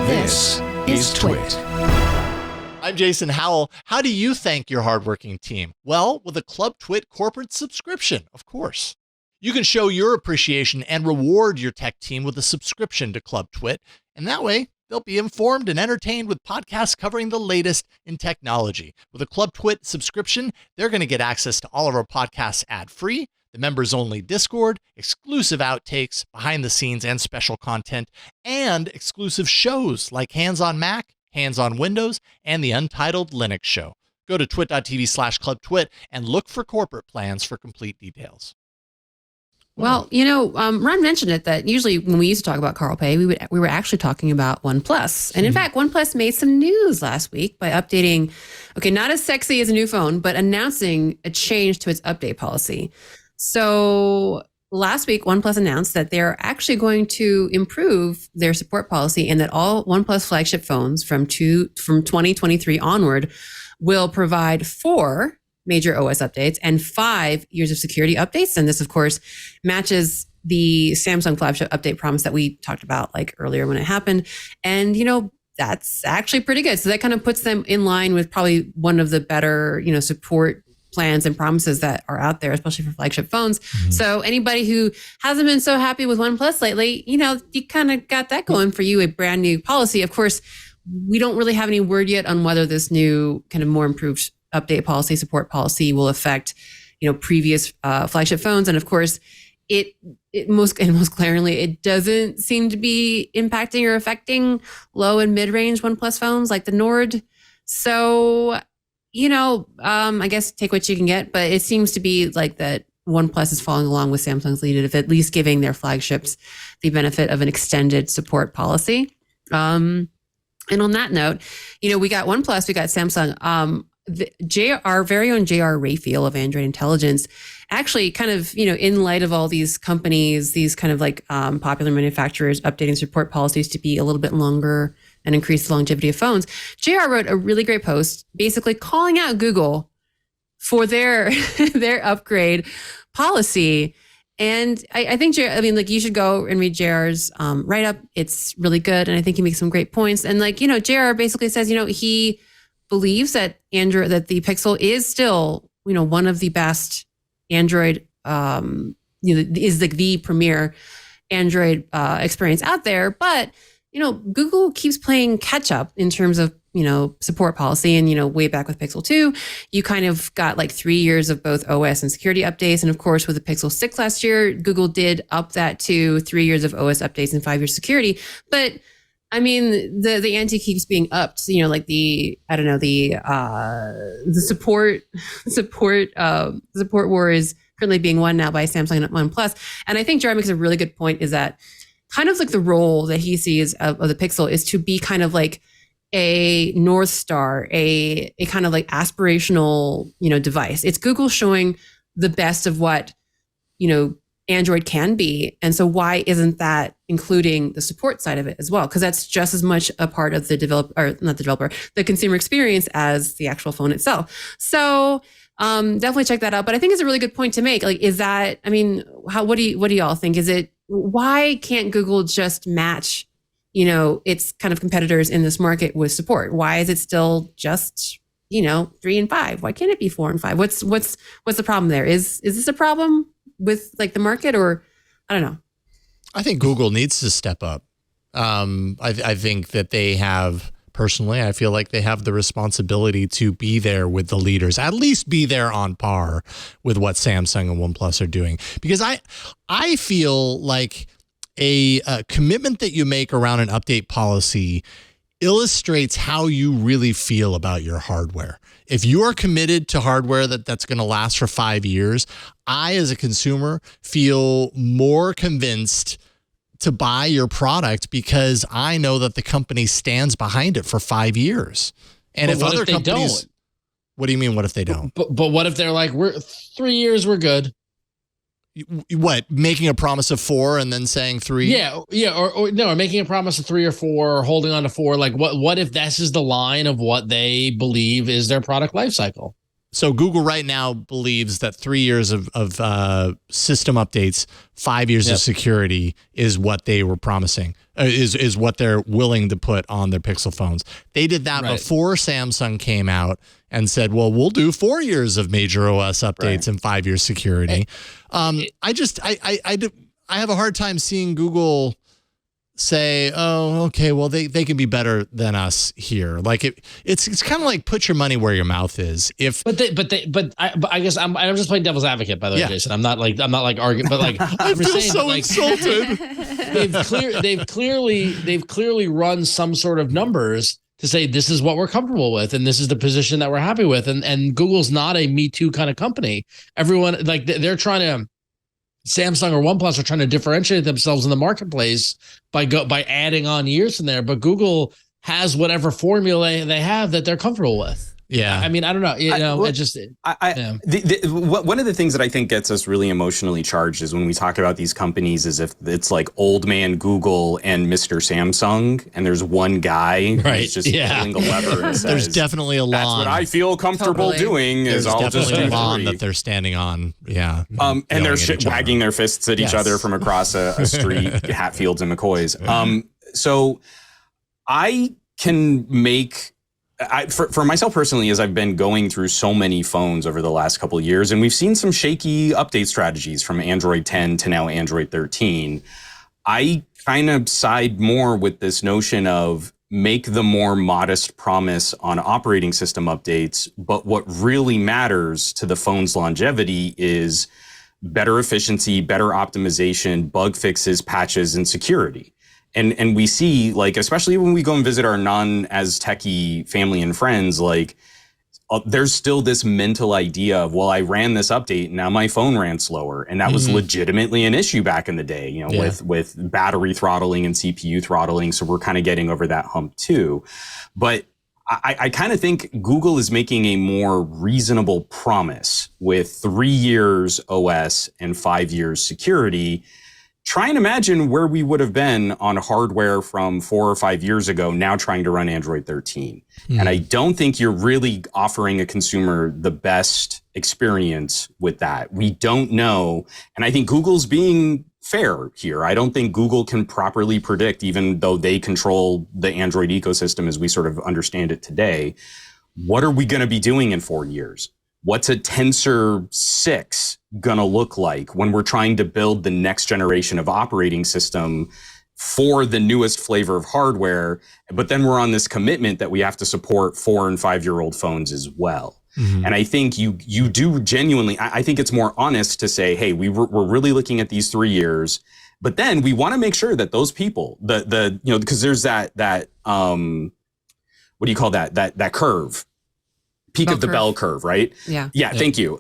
This is TWiT. I'm Jason Howell. How do you thank your hardworking team? Well, with a Club TWiT corporate subscription, of course. You can show your appreciation and reward your tech team with a subscription to Club TWiT, and that way they'll be informed and entertained with podcasts covering the latest in technology. With a Club TWiT subscription, they're going to get access to all of our podcasts ad-free, the members-only Discord, exclusive outtakes, behind the scenes and special content, and exclusive shows like Hands on Mac, Hands on Windows, and the Untitled Linux Show. Go to twit.tv/clubtwit and look for corporate plans for complete details. Well, Ron mentioned it that usually when we used to talk about Carl Pay, we were actually talking about OnePlus. And in fact, OnePlus made some news last week by updating, not as sexy as a new phone, but announcing a change to its update policy. So last week, OnePlus announced that they're actually going to improve their support policy and that all OnePlus flagship phones from 2023 onward will provide 4 major OS updates and 5 years of security updates. And this, of course, matches the Samsung flagship update promise that we talked about earlier when it happened. And, that's actually pretty good. So that kind of puts them in line with probably one of the better, support plans and promises that are out there, especially for flagship phones. Mm-hmm. So anybody who hasn't been so happy with OnePlus lately, you kind of got that going for you, a brand new policy. Of course, we don't really have any word yet on whether this new kind of more improved update policy, support policy will affect, previous flagship phones. And of course, it most glaringly, it doesn't seem to be impacting or affecting low and mid-range OnePlus phones like the Nord. So, I guess take what you can get, but it seems to be like that OnePlus is following along with Samsung's lead of at least giving their flagships the benefit of an extended support policy. And on that note, we got OnePlus, we got Samsung. Our very own JR Rayfield of Android Intelligence actually kind of, in light of all these companies, these kind of popular manufacturers updating support policies to be a little bit longer and increase the longevity of phones, JR wrote a really great post basically calling out Google for their upgrade policy. And I think, you should go and read JR's write-up. It's really good. And I think he makes some great points. And JR basically says, he believes that the Pixel is still, one of the best Android, is the premier Android experience out there. But, Google keeps playing catch up in terms of, support policy. And, way back with Pixel 2, you kind of got 3 years of both OS and security updates. And of course, with the Pixel 6 last year, Google did up that to 3 years of OS updates and 5 years security. But the ante keeps being upped. The support war is currently being won now by Samsung and OnePlus. And I think Jared makes a really good point is that kind of the role that he sees of the Pixel is to be kind of a North Star, a kind of aspirational, device. It's Google showing the best of what, Android can be. And so why isn't that including the support side of it as well? Because that's just as much a part of the consumer experience as the actual phone itself. So definitely check that out. But I think it's a really good point to make. What do you all think? Why can't Google just match, its kind of competitors in this market with support? Why is it still just, 3 and 5? Why can't it be 4 and 5? What's the problem there? Is this a problem with the market, or I don't know? I think Google needs to step up. I think that they have, personally, I feel like they have the responsibility to be there with the leaders, at least be there on par with what Samsung and OnePlus are doing. Because I feel like a commitment that you make around an update policy illustrates how you really feel about your hardware. If you are committed to hardware that's going to last for 5 years, I, as a consumer, feel more convinced to buy your product because I know that the company stands behind it for 5 years. And if other companies don't? What do you mean, what if they don't? But what if they're we're 3 years, we're good? What, making a promise of 4 and then saying 3? Yeah, or making a promise of 3 or 4, or holding on to 4. What if this is the line of what they believe is their product life cycle? So Google right now believes that 3 years of system updates, 5 years of security is what they were promising. is what they're willing to put on their Pixel phones. They did that before Samsung came out and said, well, we'll do 4 years of major OS updates and 5 years security. I have a hard time seeing Google say, oh, okay, well, they can be better than us here. Like it's kind of like put your money where your mouth is. But I guess I'm just playing devil's advocate, by the way, Jason. I'm not like arguing, but like I feel so insulted. they've clearly run some sort of numbers to say this is what we're comfortable with and this is the position that we're happy with. And Google's not a Me Too kind of company. Everyone, like, they're trying to, Samsung or OnePlus are trying to differentiate themselves in the marketplace by adding on years in there, but Google has whatever formula they have that they're comfortable with. Yeah. I mean, I don't know. One of the things that I think gets us really emotionally charged is when we talk about these companies as if it's like old man Google and Mr. Samsung, and there's one guy who's just pulling a lever and says, there's definitely a lawn. That's what I feel comfortable doing. There's I'll definitely just a lawn that they're standing on. Yeah. And they're wagging their fists at each other from across a street, Hatfields and McCoys. So I can make... for myself personally, as I've been going through so many phones over the last couple of years, and we've seen some shaky update strategies from Android 10 to now Android 13, I kind of side more with this notion of make the more modest promise on operating system updates, but what really matters to the phone's longevity is better efficiency, better optimization, bug fixes, patches, and security. And we see, like, especially when we go and visit our non-as techie family and friends, like, there's still this mental idea of, well, I ran this update, and now my phone ran slower. And that was legitimately an issue back in the day, you know, with battery throttling and CPU throttling. So we're kind of getting over that hump too. But I kind of think Google is making a more reasonable promise with 3 years OS and 5 years security. Try and imagine where we would have been on hardware from 4 or 5 years ago, now trying to run Android 13. And I don't think you're really offering a consumer the best experience with that. We don't know. And I think Google's being fair here. I don't think Google can properly predict, even though they control the Android ecosystem as we sort of understand it today. What are we going to be doing in 4 years? What's a Tensor 6 going to look like when we're trying to build the next generation of operating system for the newest flavor of hardware? But then we're on this commitment that we have to support 4 and 5 year old phones as well. And I think you do genuinely, I think it's more honest to say, hey, we're really looking at these 3 years, but then we want to make sure that those people, because there's that what do you call that curve? Peak of the bell curve, right? Yeah, thank you.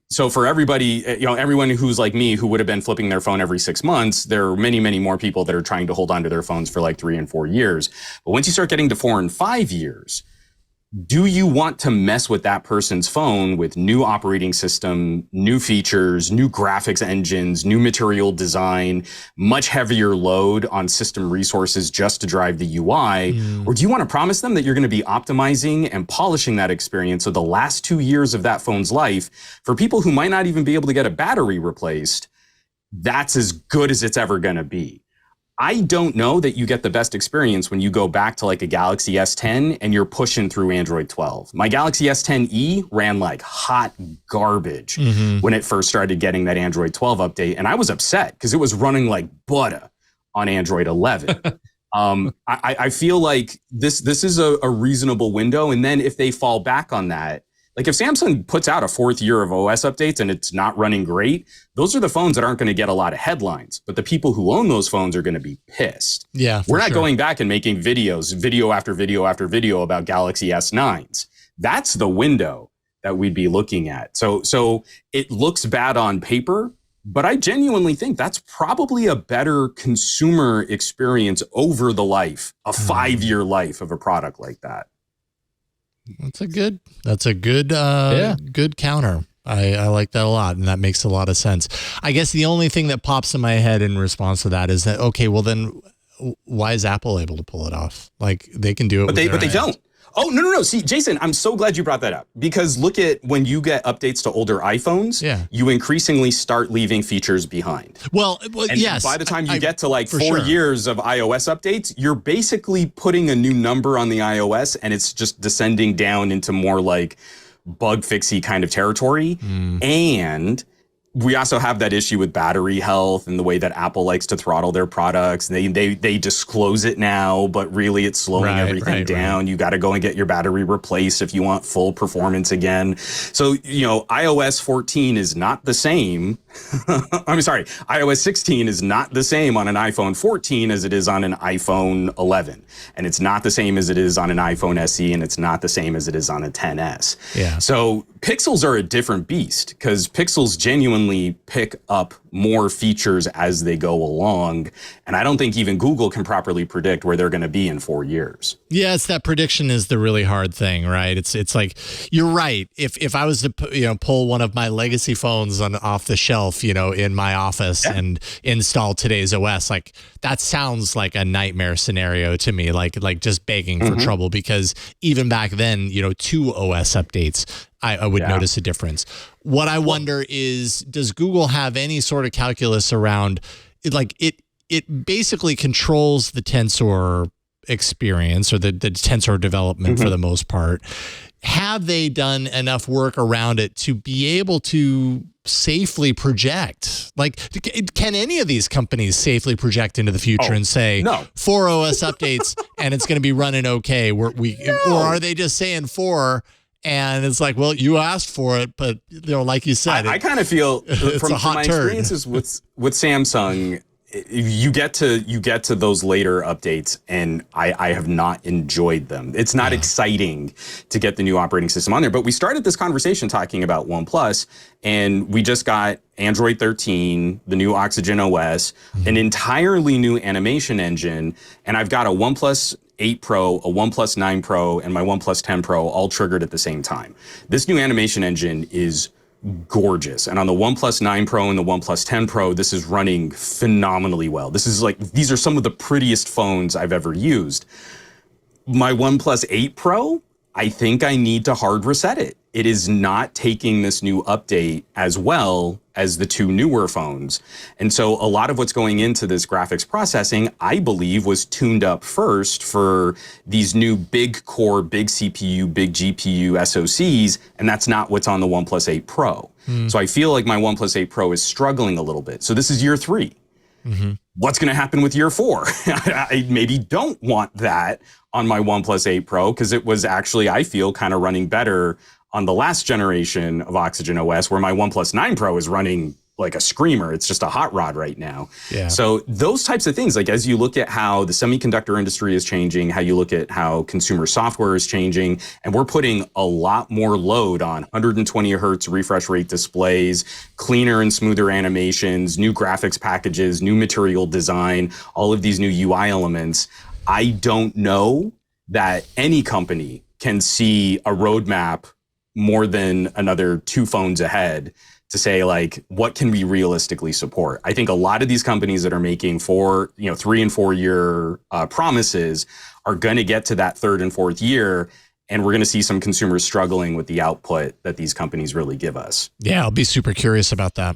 So for everybody, everyone who's like me, who would have been flipping their phone every 6 months, there are many, many more people that are trying to hold on to their phones for like 3 and 4 years. But once you start getting to 4 and 5 years, do you want to mess with that person's phone with new operating system, new features, new graphics engines, new material design, much heavier load on system resources just to drive the UI? Or do you want to promise them that you're going to be optimizing and polishing that experience so the last 2 years of that phone's life, for people who might not even be able to get a battery replaced, that's as good as it's ever going to be? I don't know that you get the best experience when you go back to like a Galaxy S10 and you're pushing through Android 12. My Galaxy S10e ran like hot garbage when it first started getting that Android 12 update. And I was upset because it was running like butter on Android 11. I feel like this is a reasonable window. And then if they fall back on that, like if Samsung puts out a 4th year of OS updates and it's not running great, those are the phones that aren't going to get a lot of headlines. But the people who own those phones are going to be pissed. Yeah, we're not going back and making video after video after video about Galaxy S9s. That's the window that we'd be looking at. So it looks bad on paper, but I genuinely think that's probably a better consumer experience over the life, a 5-year life of a product like that. That's a good counter. I like that a lot, and that makes a lot of sense. I guess the only thing that pops in my head in response to that is that, okay, well then why is Apple able to pull it off? Like they can do it, but they don't. Oh, no. See, Jason, I'm so glad you brought that up, because look at when you get updates to older iPhones, you increasingly start leaving features behind. Well, and yes. by the time you get to like 4 sure. years of iOS updates, you're basically putting a new number on the iOS, and it's just descending down into more like bug fixy kind of territory. And we also have that issue with battery health and the way that Apple likes to throttle their products. They disclose it now, but really it's slowing everything down. You got to go and get your battery replaced if you want full performance again. So, iOS 14 is not the same. I'm sorry, iOS 16 is not the same on an iPhone 14 as it is on an iPhone 11. And it's not the same as it is on an iPhone SE, and it's not the same as it is on a 10S. Yeah. So Pixels are a different beast, because Pixels genuinely pick up more features as they go along. And I don't think even Google can properly predict where they're going to be in 4 years. Yes, that prediction is the really hard thing, right? It's like, you're right. If I was to pull one of my legacy phones off the shelf, in my office and install today's OS, like that sounds like a nightmare scenario to me, like just begging for trouble, because even back then, 2 OS updates, I would notice a difference. What I wonder is, does Google have any sort of calculus around it? Like it basically controls the Tensor experience, or the Tensor development for the most part. Have they done enough work around it to be able to safely project? Like, can any of these companies safely project into the future and say, 4 OS updates and it's going to be running okay? Or are they just saying 4? And it's like, well, you asked for it, but like you said, I kind of feel from my experiences with Samsung, you get to those later updates, and I have not enjoyed them. It's not exciting to get the new operating system on there. But we started this conversation talking about OnePlus, and we just got Android 13, the new Oxygen OS, an entirely new animation engine, and I've got a OnePlus 8 Pro, a OnePlus 9 Pro, and my OnePlus 10 Pro all triggered at the same time. This new animation engine is gorgeous. And on the OnePlus 9 Pro and the OnePlus 10 Pro, this is running phenomenally well. These are some of the prettiest phones I've ever used. My OnePlus 8 Pro, I think I need to hard reset it. It is not taking this new update as well as the 2 newer phones. And so a lot of what's going into this graphics processing, I believe, was tuned up first for these new big core, big CPU, big GPU SoCs, and that's not what's on the OnePlus 8 Pro. So I feel like my OnePlus 8 Pro is struggling a little bit. So this is year 3. What's going to happen with year 4? I maybe don't want that on my OnePlus 8 Pro, because it was actually, I feel, kind of running better on the last generation of Oxygen OS, where my OnePlus 9 Pro is running like a screamer. It's just a hot rod right now. Yeah. So those types of things, like as you look at how the semiconductor industry is changing, how you look at how consumer software is changing, and we're putting a lot more load on 120 hertz refresh rate displays, cleaner and smoother animations, new graphics packages, new material design, all of these new UI elements. I don't know that any company can see a roadmap more than another 2 phones ahead to say, like, what can we realistically support? I think a lot of these companies that are making 3 and 4 year promises are going to get to that 3rd and 4th year, and we're going to see some consumers struggling with the output that these companies really give us. Yeah, I'll be super curious about that.